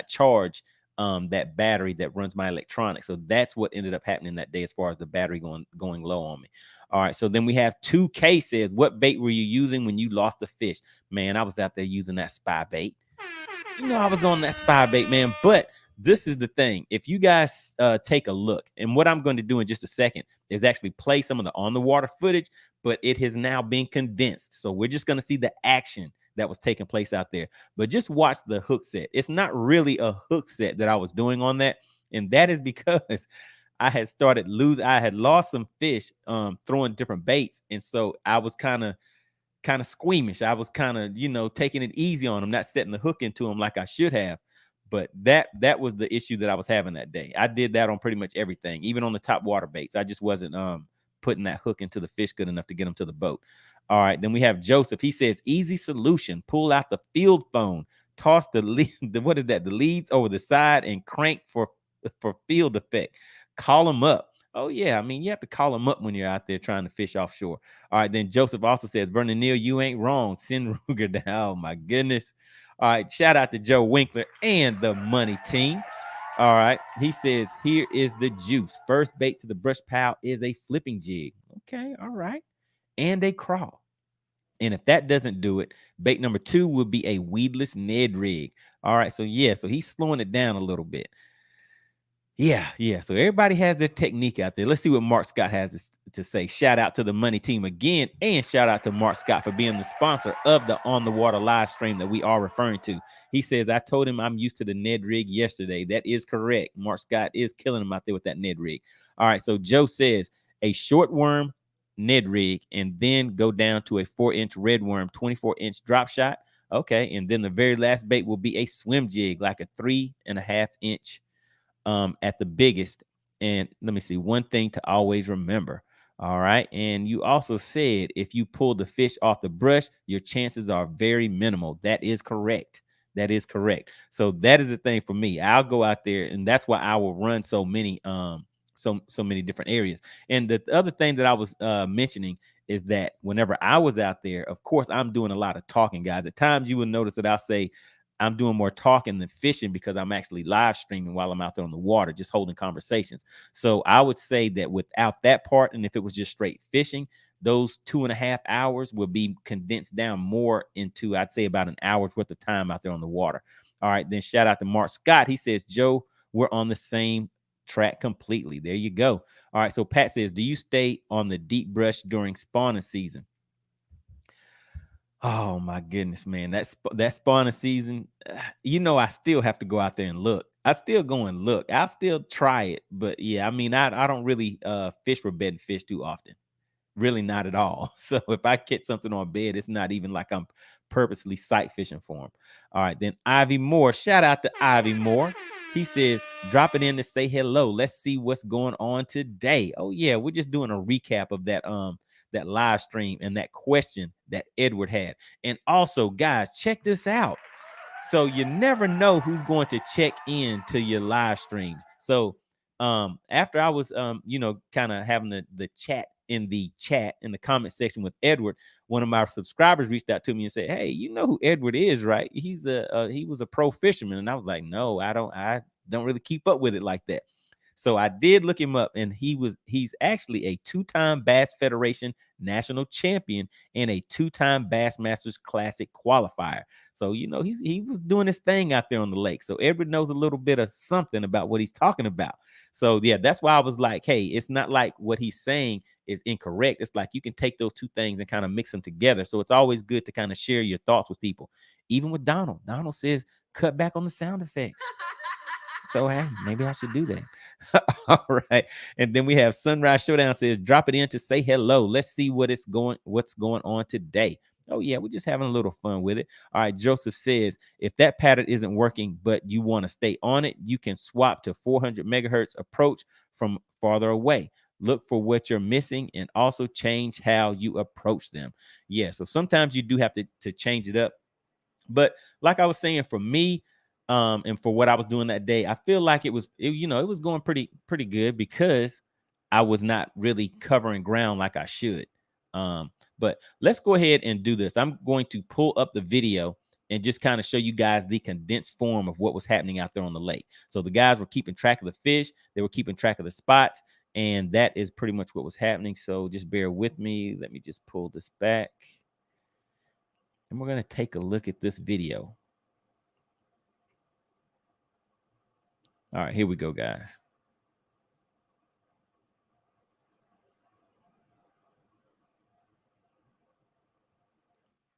charge that battery that runs my electronics. So that's what ended up happening that day as far as the battery going low on me. All right, so then we have 2K says, what bait were you using when you lost the fish? Man, I was out there using that spy bait. You know, I was on that spy bait, man. But this is the thing. If you guys take a look, and what I'm going to do in just a second is actually play some of the on the water footage, but it has now been condensed. So we're just going to see the action that was taking place out there. But just watch the hook set. It's not really a hook set that I was doing on that. And that is because I had lost some fish throwing different baits. And so I was kind of squeamish. I was kind of, taking it easy on them, not setting the hook into them like I should have. But that was the issue that I was having that day. I did that on pretty much everything, even on the top water baits. I just wasn't putting that hook into the fish good enough to get them to the boat. All right, then we have Joseph. He says, easy solution. Pull out the field phone, toss the leads over the side and crank for field effect. Call them up. Oh, yeah. I mean, you have to call them up when you're out there trying to fish offshore. All right. Then Joseph also says, Vernon Neal, you ain't wrong. Send Ruger down. Oh, my goodness. All right. Shout out to Joe Winkler and the money team. All right. He says, here is the juice. First bait to the brush pile is a flipping jig. Okay. All right. And a crawl. And if that doesn't do it, bait number 2 would be a weedless Ned rig. All right. So, yeah. So he's slowing it down a little bit. Yeah. So everybody has their technique out there. Let's see what Mark Scott has to say. Shout out to the money team again, and shout out to Mark Scott for being the sponsor of the On the Water live stream that we are referring to. He says, I told him I'm used to the Ned rig yesterday. That is correct. Mark Scott is killing him out there with that Ned rig. All right. So Joe says a short worm Ned rig, and then go down to a 4-inch red worm, 24-inch drop shot. Okay. And then the very last bait will be a swim jig, like a 3.5-inch at the biggest. And let me see, one thing to always remember. All right. And you also said if you pull the fish off the brush, your chances are very minimal. That is correct. That is correct. So that is the thing for me. I'll go out there, and that's why I will run so many so many different areas. And the other thing that I was mentioning is that whenever I was out there, of course, I'm doing a lot of talking, guys. At times you will notice that I'll say I'm doing more talking than fishing because I'm actually live streaming while I'm out there on the water, just holding conversations. So I would say that without that part, and if it was just straight fishing, those 2.5 hours would be condensed down more into, I'd say, about an hour's worth of time out there on the water. All right. Then shout out to Mark Scott. He says, Joe, we're on the same track completely. There you go. All right. So Pat says, do you stay on the deep brush during spawning season? Oh my goodness, man. That spawning season, I still have to go out there and look. I still go and look. I'll still try it. But yeah, I mean, I don't really fish for bedding fish too often. Really not at all. So if I catch something on bed, it's not even like I'm purposely sight fishing for them. All right, then Ivy Moore. Shout out to Ivy Moore. He says, drop it in to say hello. Let's see what's going on today. Oh yeah, we're just doing a recap of that live stream and that question that Edward had. And also, guys, check this out. So you never know who's going to check in to your live streams. So after I was, you know, kind of having the chat in the comment section with Edward, one of my subscribers reached out to me and said, "Hey, you know who Edward is, right? He was a pro fisherman." And I was like, "No, I don't really keep up with it like that." So I did look him up, and he's actually a 2-time Bass Federation national champion and a 2-time Bassmasters Classic qualifier. So, you know, he was doing his thing out there on the lake. So Edward knows a little bit of something about what he's talking about. So yeah, that's why I was like, hey, it's not like what he's saying is incorrect. It's like you can take those two things and kind of mix them together. So it's always good to kind of share your thoughts with people. Even with Donald. Donald says, cut back on the sound effects. So hey, maybe I should do that. All right. And then we have Sunrise Showdown says, drop it in to say hello. Let's see what's going on today. Oh yeah, we're just having a little fun with it. All right. Joseph says, if that pattern isn't working, but you want to stay on it, you can swap to 400 megahertz approach from farther away. Look for what you're missing and also change how you approach them. Yeah. So sometimes you do have to change it up. But like I was saying, for me, and for what I was doing that day, I feel like it was going pretty good because I was not really covering ground like I should. But let's go ahead and do this. I'm going to pull up the video and just kind of show you guys the condensed form of what was happening out there on the lake. So the guys were keeping track of the fish. They were keeping track of the spots. And that is pretty much what was happening. So just bear with me. Let me just pull this back. And we're going to take a look at this video. All right, here we go, guys.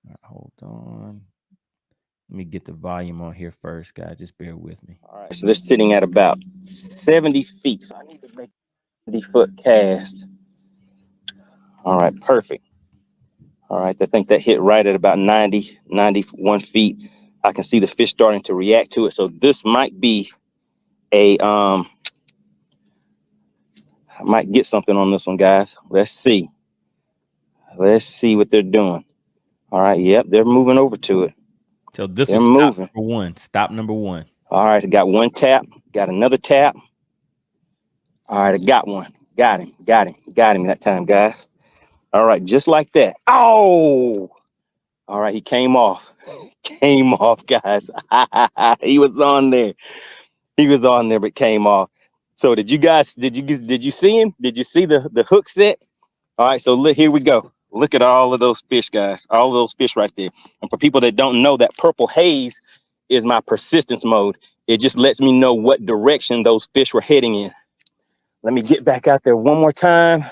All right, hold on. Let me get the volume on here first, guys. Just bear with me. All right, so they're sitting at about 70 feet. So I need to make a 70-foot cast. All right, perfect. All right, I think that hit right at about 91 feet. I can see the fish starting to react to it. So this might be a I might get something on this one, guys. Let's see what they're doing. All right, yep, they're moving over to it. So this is stop number one. All right, I got one tap, got another tap. All right, I got one. Got him that time, guys. All right, just like that. Oh, all right, he came off. Came off, guys. He was on there. But came off. So did you see him? Did you see the hook set? All right, so look, here we go. Look at all of those fish, guys. All of those fish right there. And for people that don't know, that purple haze is my persistence mode. It just lets me know what direction those fish were heading in. Let me get back out there one more time.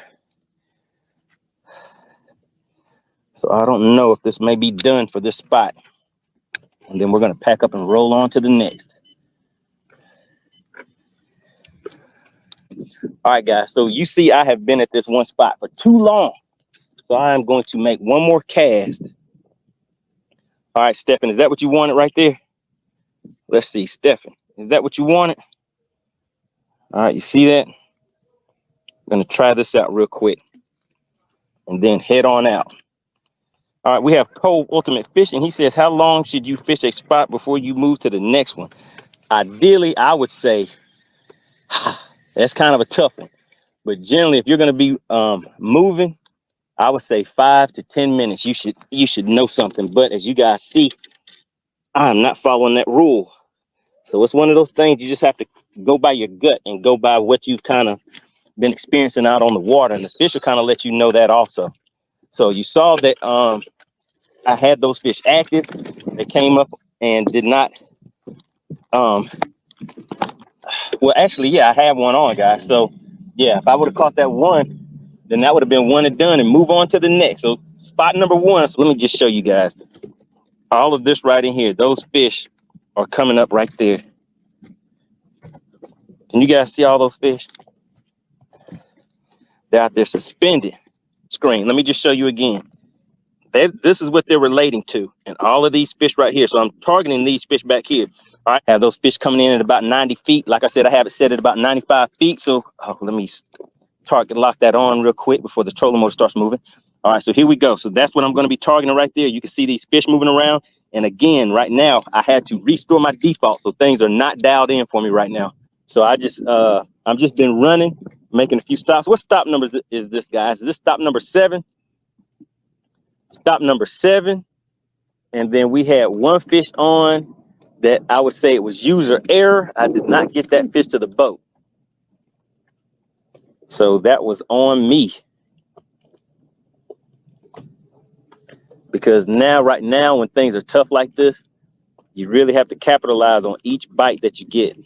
So I don't know if this may be done for this spot. And then we're going to pack up and roll on to the next. All right, guys. So you see, I have been at this one spot for too long. So I am going to make one more cast. All right, Stephen, is that what you wanted right there? Let's see, Stephen, is that what you wanted? All right, you see that? I'm going to try this out real quick and then head on out. All right, we have Cole Ultimate Fishing. He says, how long should you fish a spot before you move to the next one? Ideally, I would say that's kind of a tough one. But generally, if you're going to be moving, I would say 5 to 10 minutes. You should know something. But as you guys see, I'm not following that rule. So it's one of those things you just have to go by your gut and go by what you've kind of been experiencing out on the water. And the fish will kind of let you know that also. So you saw that I had those fish active. They came up and did not. Well, actually, yeah, I have one on, guys. So yeah, if I would have caught that one, then that would have been one and done and move on to the next. So spot number one. So let me just show you guys all of this right in here. Those fish are coming up right there. Can you guys see all those fish? They're out there suspended. Screen. Let me just show you again. This is what they're relating to. And all of these fish right here. So I'm targeting these fish back here. All right. I have those fish coming in at about 90 feet. Like I said, I have it set at about 95 feet. So let me lock that on real quick before the trolling motor starts moving. All right, so here we go. So that's what I'm going to be targeting right there. You can see these fish moving around. And again, right now, I had to restore my default. So things are not dialed in for me right now. So I just I've just been running, making a few stops. What stop number is this, guys? Is this stop number 7? Stop number 7. And then we had one fish on that I would say it was user error. I did not get that fish to the boat. So that was on me. Because now, right now, when things are tough like this, you really have to capitalize on each bite that you get.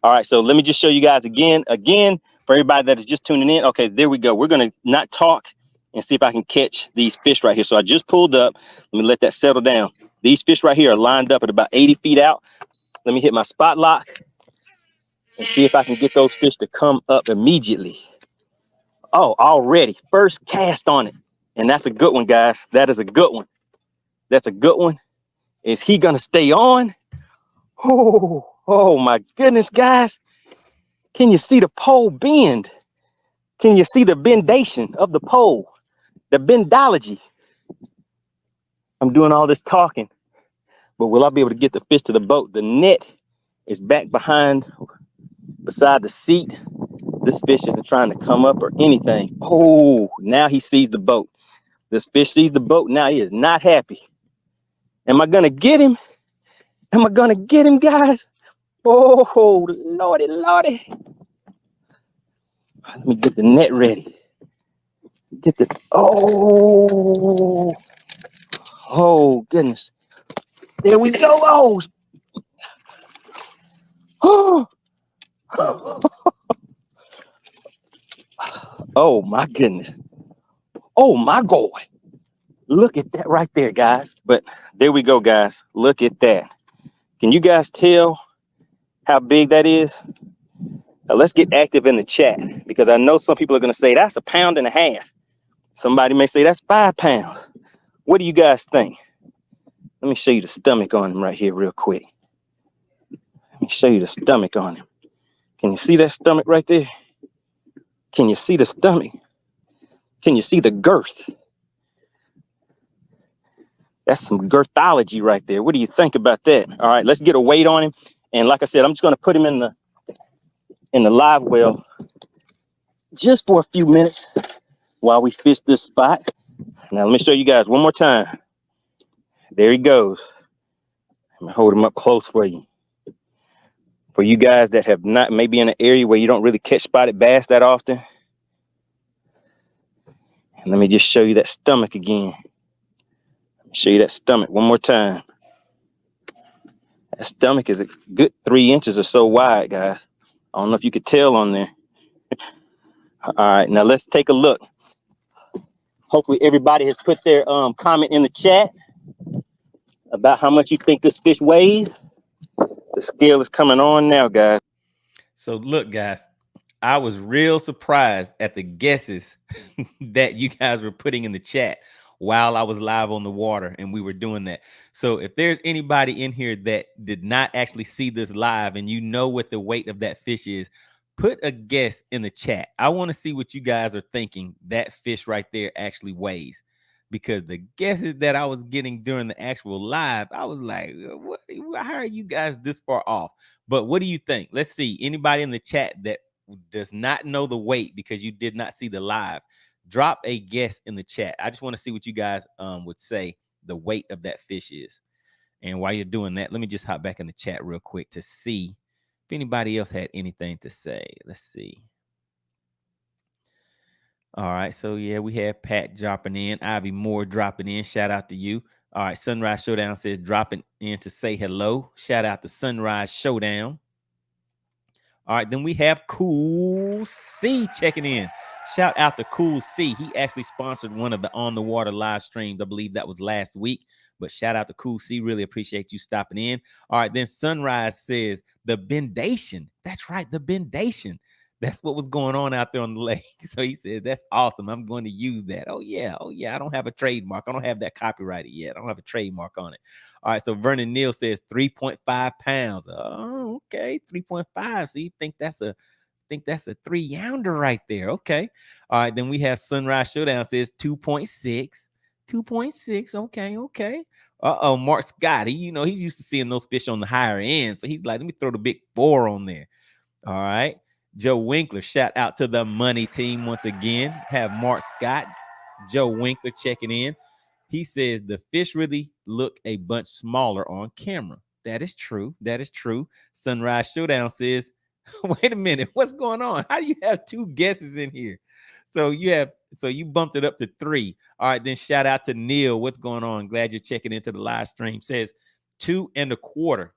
All right, so let me just show you guys again, for everybody that is just tuning in. Okay, there we go. We're going to not talk and see if I can catch these fish right here. So I just pulled up. Let me let that settle down. These fish right here are lined up at about 80 feet out. Let me hit my spot lock and see if I can get those fish to come up immediately. Oh, already. First cast on it. And that's a good one, guys. That is a good one. That's a good one. Is he going to stay on? Oh my goodness, guys. Can you see the pole bend? Can you see the bendation of the pole? The bendology. I'm doing all this talking, but will I be able to get the fish to the boat? The net is back beside the seat. This fish isn't trying to come up or anything. Oh, now he sees the boat. This fish sees the boat. Now he is not happy. Am I going to get him? Am I going to get him, guys? Oh, lordy, lordy. Let me get the net ready. Get the, oh, goodness. There we go. Oh, oh my goodness. Oh my God. Look at that right there, guys. But there we go, guys. Look at that. Can you guys tell how big that is? Now let's get active in the chat, because I know some people are going to say that's 1.5 pounds. Somebody may say that's 5 pounds. What do you guys think? Let me show you the stomach on him right here real quick. Let me show you the stomach on him. Can you see that stomach right there? Can you see the stomach? Can you see the girth? That's some girthology right there. What do you think about that? All right, let's get a weight on him. And like I said, I'm just going to put him in the live well just for a few minutes while we fish this spot. Now let me show you guys one more time. There he goes. I'm gonna hold him up close for you. For you guys that have not, maybe in an area where you don't really catch spotted bass that often. And let me just show you that stomach again. Show you that stomach one more time. That stomach is a good 3 inches or so wide, guys. I don't know if you could tell on there. All right, now let's take a look. Hopefully everybody has put their comment in the chat about how much you think this fish weighs. The scale is coming on now, guys. So look, guys, I was real surprised at the guesses that you guys were putting in the chat while I was live on the water and we were doing that. So if there's anybody in here that did not actually see this live and you know what the weight of that fish is, put a guess in the chat. I want to see what you guys are thinking that fish right there actually weighs, because the guesses that I was getting during the actual live, I was like, what, how are you guys this far off? But what do you think? Let's see. Anybody in the chat that does not know the weight because you did not see the live, drop a guess in the chat. I just want to see what you guys would say the weight of that fish is. And while you're doing that, let me just hop back in the chat real quick to see if anybody else had anything to say. Let's see. All right. So, yeah, we had Pat dropping in. Ivy Moore dropping in. Shout out to you. All right. Sunrise Showdown says dropping in to say hello. Shout out to Sunrise Showdown. All right. Then we have Cool C checking in. Shout out to Cool C. He actually sponsored one of the On the Water live streams. I believe that was last week. But shout out to Cool C. Really appreciate you stopping in. All right. Then Sunrise says the bendation. That's right. The bendation. That's what was going on out there on the lake. So he says, that's awesome. I'm going to use that. Oh, yeah. Oh, yeah. I don't have a trademark. I don't have that copyrighted yet. I don't have a trademark on it. All right. So Vernon Neal says 3.5 pounds. Oh, okay. 3.5. So you think that's a 3-pounder right there. Okay. All right. Then we have Sunrise Showdown says 2.6. 2.6. Okay. Okay. Uh-oh. Mark Scott. He's used to seeing those fish on the higher end. So he's like, let me throw the big 4 on there. All right. Joe Winkler, shout out to the money team once again. Have Mark Scott, Joe Winkler checking in. He says the fish really look a bunch smaller on camera. That is true. That is true. Sunrise Showdown says, wait a minute, what's going on? How do you have 2 guesses in here? So you bumped it up to 3. All right, then shout out to Neil. What's going on? Glad you're checking into the live stream. Says 2 1/4.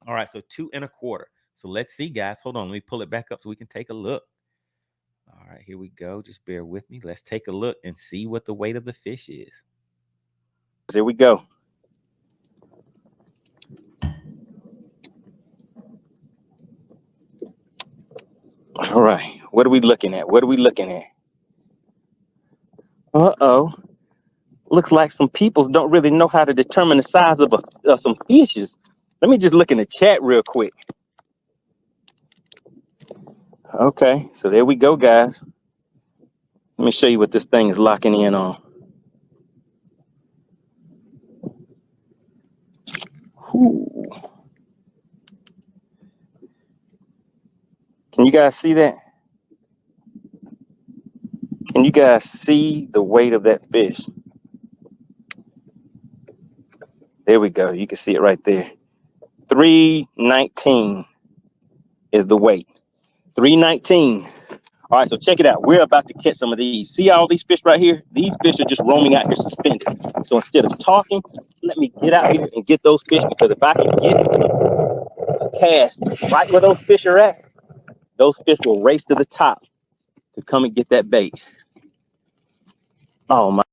All right, so 2 1/4. So let's see, guys. Hold on. Let me pull it back up so we can take a look. All right, here we go. Just bear with me. Let's take a look and see what the weight of the fish is. Here we go. All right, what are we looking at? What are we looking at? Uh-oh. Looks like some people don't really know how to determine the size of some fishes. Let me just look in the chat real quick. Okay, so there we go, guys. Let me show you what this thing is locking in on. Ooh. Can you guys see that? Can you guys see the weight of that fish? There we go. You can see it right there. 319 is the weight. 319. All right, so check it out. We're about to catch some of these. See all these fish right here? These fish are just roaming out here suspended. So instead of talking, let me get out here and get those fish, because if I can get a cast right where those fish are at, those fish will race to the top to come and get that bait. Oh my.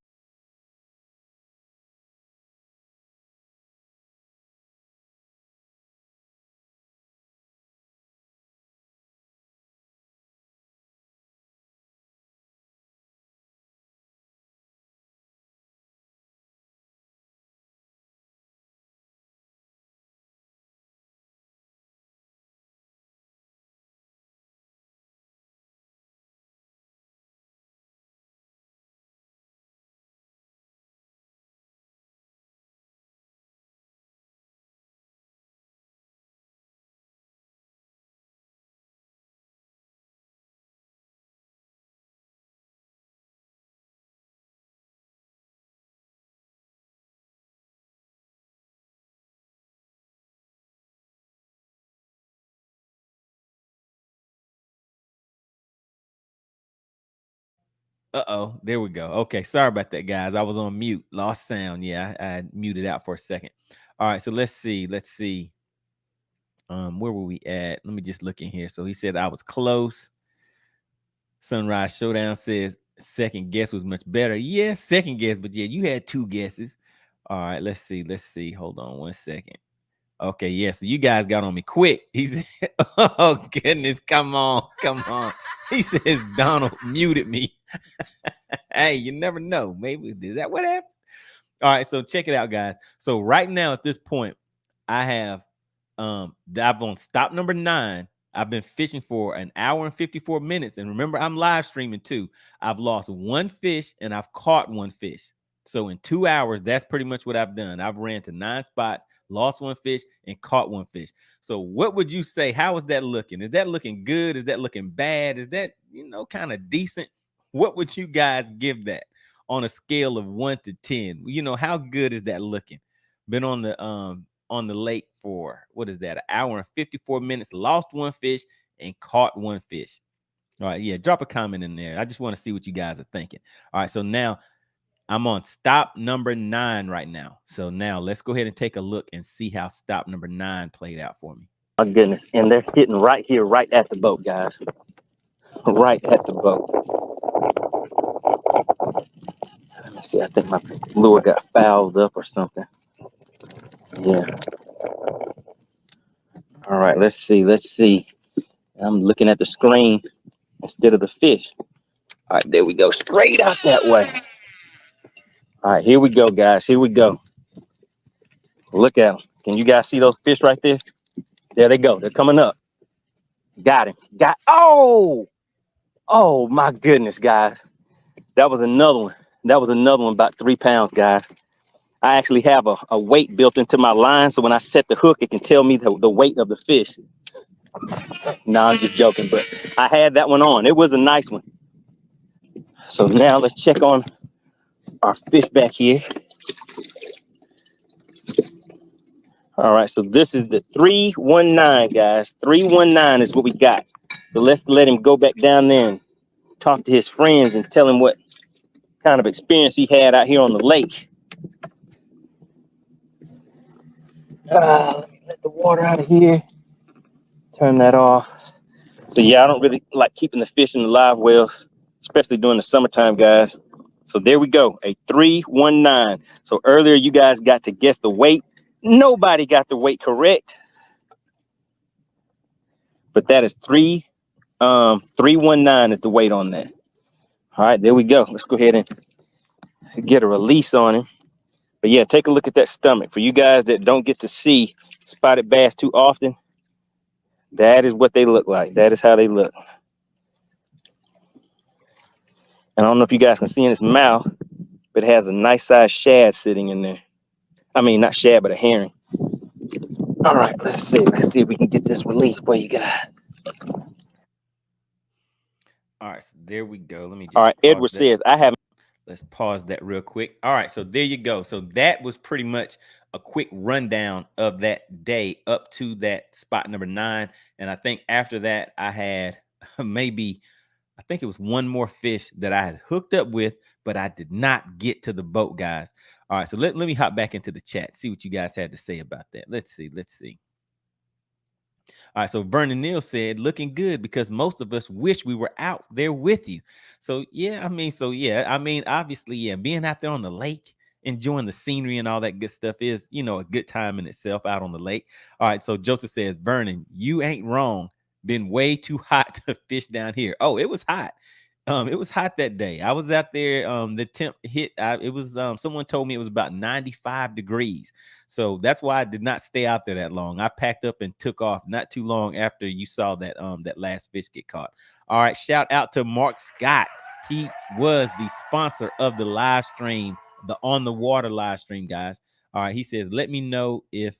Uh-oh, there we go. Okay, sorry about that, guys. I was on mute, lost sound. Yeah, I muted out for a second. All right, so let's see. Where were we at? Let me just look in here. So he said I was close. Sunrise Showdown says second guess was much better. Yeah, second guess, but yeah, you had 2 guesses. All right, let's see. Hold on 1 second. Okay, yeah, so you guys got on me quick. He said, oh goodness, come on. He says Donald muted me. Hey, you never know. Maybe is that what happened? All right, so check it out, guys. So right now at this point, I have I've on stop number 9. I've been fishing for an hour and 54 minutes. And remember, I'm live streaming too. I've lost 1 fish and I've caught 1 fish. So in 2 hours, that's pretty much what I've done. I've ran to 9 spots, lost 1 fish, and caught 1 fish. So what would you say? How is that looking? Is that looking good? Is that looking bad? Is that, kind of decent? What would you guys give that on a scale of 1 to 10? How good is that looking? Been on the lake for, what is that, an hour and 54 minutes, lost 1 fish and caught 1 fish. All right, yeah, drop a comment in there. I just want to see what you guys are thinking. All right, so now I'm on stop number 9 right now. So now let's go ahead and take a look and see how stop number 9 played out for me. My goodness, and they're hitting right here, right at the boat, guys. Right at the boat. Let me see, I think my lure got fouled up or something. Yeah. All right, let's see. I'm looking at the screen instead of the fish. All right, there we go. Straight out that way. All right, here we go, guys. Here we go. Look at them. Can you guys see those fish right there? There they go. They're coming up. Got him. Oh my goodness, guys. That was another one. About 3 pounds, guys. I actually have a weight built into my line, so when I set the hook, it can tell me the weight of the fish. No, I'm just joking, but I had that one on. It was a nice one. So now let's check on our fish back here. All right, so this is the 319, guys. 319 is what we got. So let's let him go back down there and talk to his friends and tell him what kind of experience he had out here on the lake. Let me let the water out of here. Turn that off. So yeah, I don't really like keeping the fish in the live wells, especially during the summertime, guys. So there we go, a 319. So earlier you guys got to guess the weight. Nobody got the weight correct. But that is 319 is the weight on that. All right, there we go. Let's go ahead and get a release on him. But yeah, take a look at that stomach. For you guys that don't get to see spotted bass too often, that is what they look like. That is how they look. And I don't know if you guys can see in his mouth, but it has a nice sized shad sitting in there. I mean, not shad, but a herring. All right, let's see. Let's see if we can get this released for you guys. All right, so there we go. Let me just. All right, Edward says, I haven't. Let's pause that real quick. All right, so there you go. So that was pretty much a quick rundown of that day up to that spot number 9. And I think after that, I had maybe, I think it was one more fish that I had hooked up with, but I did not get to the boat, guys. All right, so let me hop back into the chat, see what you guys had to say about that. Let's see. All right, so Vernon Neal said, looking good because most of us wish we were out there with you. So, yeah, I mean, obviously, yeah, being out there on the lake, enjoying the scenery and all that good stuff is, a good time in itself out on the lake. All right, so Joseph says, Vernon, you ain't wrong. Been way too hot to fish down here. Oh, it was hot. It was hot that day. I was out there. The temp hit. It was someone told me it was about 95 degrees. So that's why I did not stay out there that long. I packed up and took off not too long after you saw that that last fish get caught. All right, shout out to Mark Scott. He was the sponsor of the live stream, the On the Water live stream, guys. All right, he says, let me know if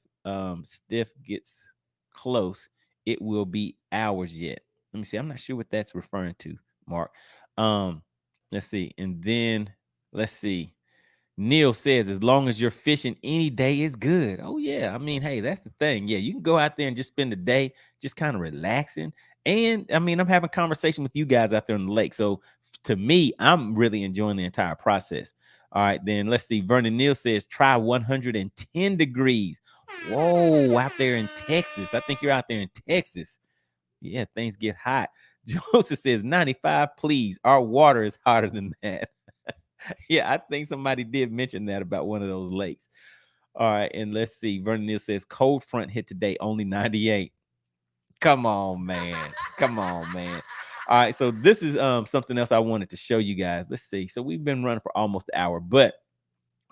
Stiff gets close. It will be hours yet. Let me see. I'm not sure what that's referring to, Mark. Let's see. And then let's see. Neil says, as long as you're fishing any day is good. Oh, yeah. I mean, hey, that's the thing. Yeah, you can go out there and just spend the day just kind of relaxing. And I mean, I'm having conversation with you guys out there on the lake. So to me, I'm really enjoying the entire process. All right, then let's see. Vernon Neal says, try 110 degrees. Whoa, out there in Texas. I think you're out there in Texas. Yeah, things get hot. Joseph says 95, please. Our water is hotter than that. Yeah, I think somebody did mention that about one of those lakes. All right, and let's see. Vernon Neal says cold front hit today, only 98. Come on, man. Come on, man. All right, so this is something else I wanted to show you guys. Let's see. So we've been running for almost an hour, but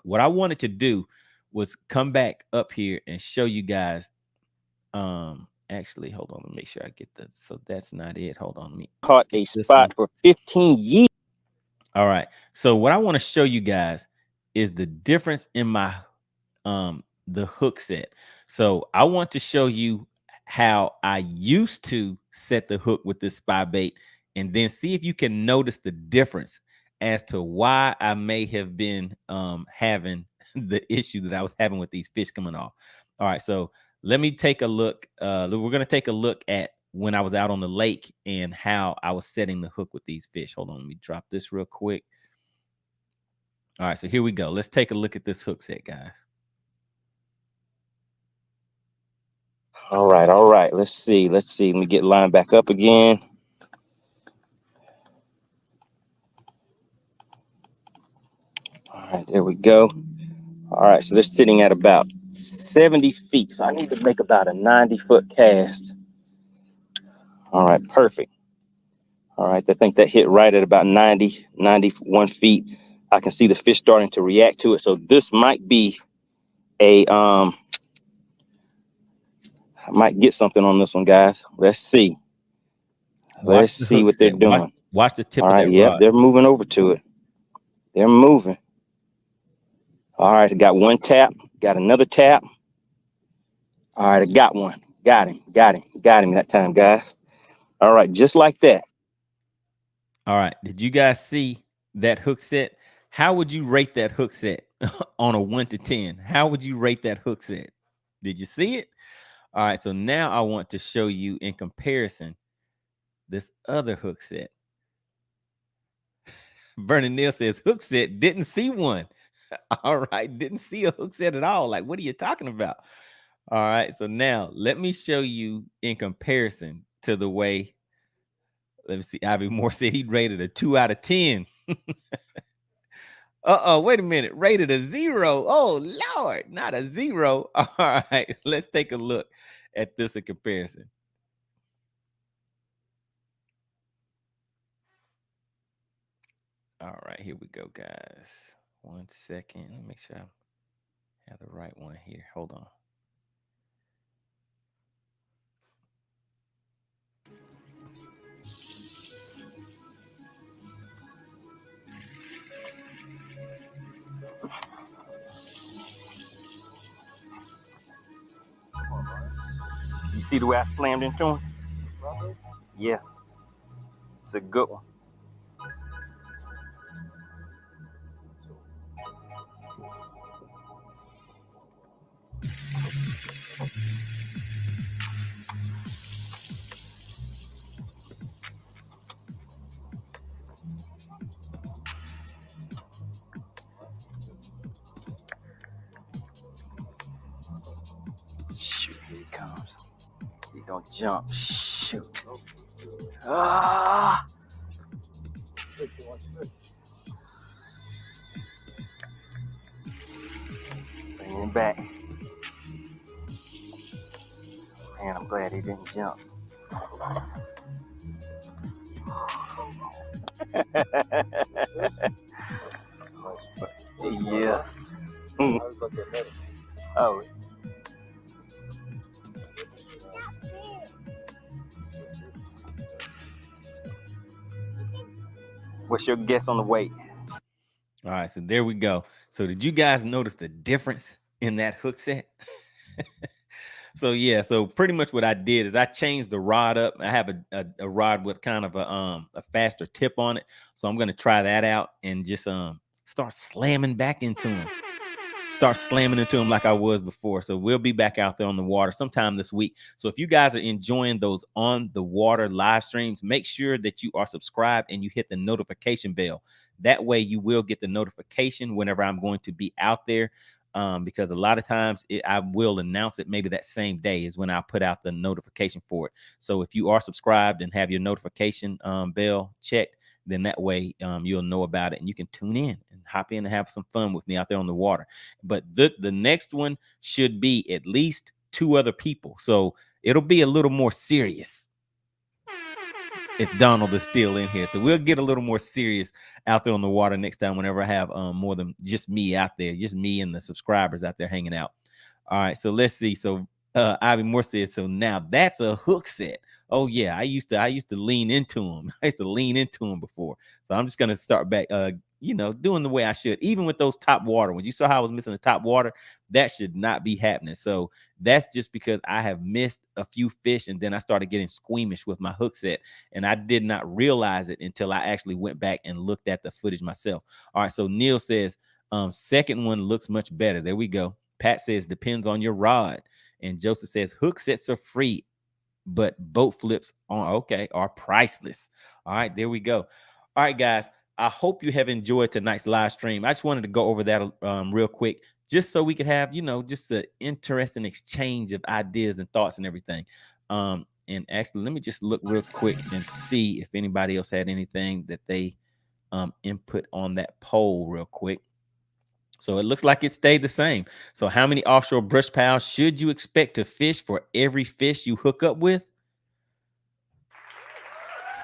what I wanted to do was come back up here and show you guys. Actually, hold on. Let me make sure I get the. So that's not it. Hold on. Me caught a spot for 15 years. All right. So what I want to show you guys is the difference in my the hook set. So I want to show you how I used to set the hook with this spy bait, and then see if you can notice the difference as to why I may have been having the issue that I was having with these fish coming off. All right. So let me take a look. We're going to take a look at when I was out on the lake and how I was setting the hook with these fish. Hold on. Let me drop this real quick. All right. So here we go. Let's take a look at this hook set, guys. All right. All right. Let's see. Let's see. Let me get lined back up again. All right. There we go. All right. So they're sitting at about 70 feet. So I need to make about a 90-foot cast. All right, perfect. All right, I think that hit right at about 91 feet. I can see the fish starting to react to it. So this might be a, I might get something on this one, guys. Let's see. Let's see what they're doing. Watch the tip of that rod. Yep, they're moving over to it. They're moving. All right, I got one tap, got another tap. All right, I got one. Got him that time, guys. All right, just like that. All right. Did you guys see that hook set? How would you rate that hook set on a 1 to 10? How would you rate that hook set? Did you see it? All right. So now I want to show you in comparison this other hook set. Vernon Neal says hook set, didn't see one. All right. Didn't see a hook set at all. Like, what are you talking about? All right. So now let me show you in comparison to the way. Let me see. Ivy Moore said he rated a 2 out of 10. Wait a minute. Rated a 0. Oh, Lord, not a 0. All right, let's take a look at this in comparison. All right, here we go, guys. 1 second. Let me make sure I have the right one here. Hold on. You see the way I slammed into him? Yeah, it's a good one. Shoot, here he comes. He gonna jump. Shoot. Ah! Bring him back. Man, I'm glad he didn't jump. Yeah. Oh. What's your guess on the weight? All right, so there we go. So did you guys notice the difference in that hook set? So yeah, so pretty much what I did is I changed the rod up. I have a rod with kind of a faster tip on it. So I'm gonna try that out and just start slamming back into him. Start slamming into him like I was before. So we'll be back out there on the water sometime this week. So if you guys are enjoying those on the water live streams, make sure that you are subscribed and you hit the notification bell. That way you will get the notification whenever I'm going to be out there. Because a lot of times I will announce it maybe that same day is when I put out the notification for it. So if you are subscribed and have your notification bell checked, then that way you'll know about it and you can tune in and hop in and have some fun with me out there on the water. But the next one should be at least 2 other people. So it'll be a little more serious if Donald is still in here. So we'll get a little more serious out there on the water next time whenever I have more than just me out there, just me and the subscribers out there hanging out. All right, so let's see. So Ivy Moore said, so now that's a hook set. Oh yeah, I used to lean into him. I used to lean into him before. So I'm just gonna start back doing the way I should, even with those top water. When you saw how I was missing the top water, that should not be happening. So that's just because I have missed a few fish and then I started getting squeamish with my hook set. And I did not realize it until I actually went back and looked at the footage myself. All right, so Neil says, second one looks much better. There we go. Pat says, depends on your rod. And Joseph says, hook sets are free, but boat flips are priceless. All right, there we go. All right, guys, I hope you have enjoyed tonight's live stream. I just wanted to go over that real quick, just so we could have, just an interesting exchange of ideas and thoughts and everything. And actually, let me just look real quick and see if anybody else had anything that they input on that poll real quick. So it looks like it stayed the same. So how many offshore brush piles should you expect to fish for every fish you hook up with?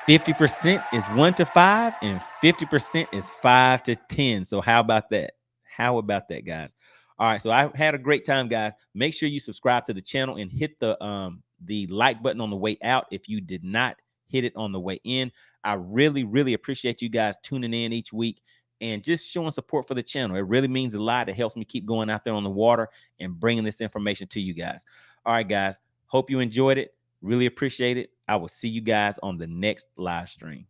50% is 1 to 5 and 50% is 5 to 10. So how about that? How about that, guys? All right, so I had a great time, guys. Make sure you subscribe to the channel and hit the like button on the way out if you did not hit it on the way in. I really, really appreciate you guys tuning in each week and just showing support for the channel. It really means a lot. It helps me keep going out there on the water and bringing this information to you guys. All right, guys. Hope you enjoyed it. Really appreciate it. I will see you guys on the next live stream.